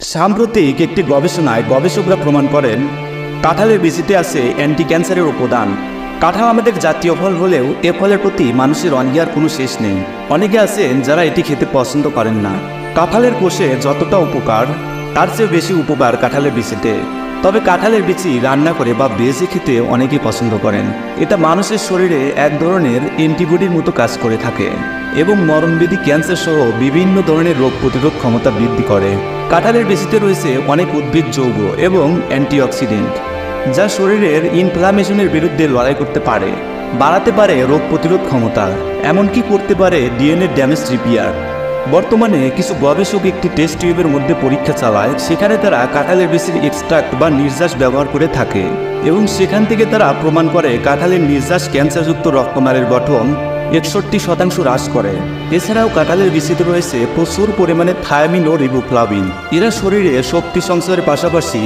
সাম্প্রতিক একটি গবেষণায় গবেষকরা প্রমাণ করেন কাঁঠালের বিচিতে আছে অ্যান্টি ক্যান্সারের উপাদান। কাঁঠাল আমাদের জাতীয় ফল হলেও এ ফলের প্রতি মানুষের অনীহার কোনো শেষ নেই। অনেকে আছেন যারা এটি খেতে পছন্দ করেন না। কাঁঠালের কোষে যতটা উপকার তার চেয়ে বেশি উপকার কাঁঠালের বিচিতে। তবে কাঁঠালের বিচি রান্না করে বা ভেজে খেতে অনেকেই পছন্দ করেন। এটা মানুষের শরীরে এক ধরনের অ্যান্টিবডির মতো কাজ করে থাকে এবং মরণব্যাধি, ক্যান্সার সহ বিভিন্ন ধরনের রোগ প্রতিরোধ ক্ষমতা বৃদ্ধি করে। কাঁঠালের বিচিতে রয়েছে অনেক উদ্ভিদ যৌগ এবং অ্যান্টিঅক্সিডেন্ট, যা শরীরের ইনফ্লামেশনের বিরুদ্ধে লড়াই করতে পারে, বাড়াতে পারে রোগ প্রতিরোধ ক্ষমতা, এমনকি করতে পারে ডিএনএ ড্যামেজ রিপেয়ার। বর্তমানে কিছু গবেষক একটি টেস্ট টিউবের মধ্যে পরীক্ষা চালায়। সেখানে তারা কাঁঠালের বিচির এক্সট্রাক্ট বা নির্যাস ব্যবহার করে থাকে এবং সেখান থেকে তারা প্রমাণ করে কাঁঠালের নির্যাস ক্যান্সারযুক্ত রক্তনালীর গঠন 61% হ্রাস করে। এছাড়াও কাঁঠালের বিচিতে রয়েছে প্রচুর পরিমাণে থায়ামিন ও রিবোফ্লাভিন। এরা শরীরে শক্তি সঞ্চয়ের পাশাপাশি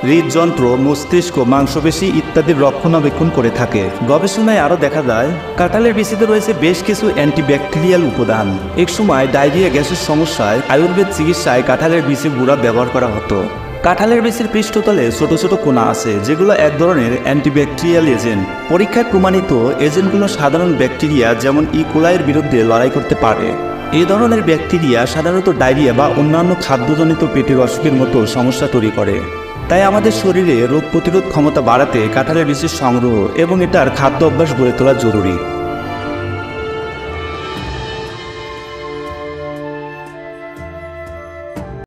হৃদযন্ত্র, মস্তিষ্ক, মাংসপেশি ইত্যাদির রক্ষণাবেক্ষণ করে থাকে। গবেষণায় আরও দেখা যায় কাঁঠালের বিচিতে রয়েছে বেশ কিছু অ্যান্টিব্যাকটেরিয়াল উপাদান। একসময় ডায়রিয়া, গ্যাসের সমস্যায় আয়ুর্বেদ চিকিৎসায় কাঁঠালের বিচির গুঁড়া ব্যবহার করা হতো। কাঁঠালের বিচির পৃষ্ঠতলে ছোট ছোট কোনা আছে, যেগুলো এক ধরনের অ্যান্টিব্যাকটেরিয়াল এজেন্ট। পরীক্ষায় প্রমাণিত এজেন্টগুলো সাধারণ ব্যাকটেরিয়া যেমন ইকোলাইয়ের বিরুদ্ধে লড়াই করতে পারে। এই ধরনের ব্যাকটেরিয়া সাধারণত ডায়রিয়া বা অন্যান্য খাদ্যজনিত পেটের অসুখের মতো সমস্যা তৈরি করে। তাই আমাদের শরীরে রোগ প্রতিরোধ ক্ষমতা বাড়াতে কাঁঠালের বিচির সংগ্রহ এবং এটার খাদ্য অভ্যাস গড়ে তোলা জরুরি।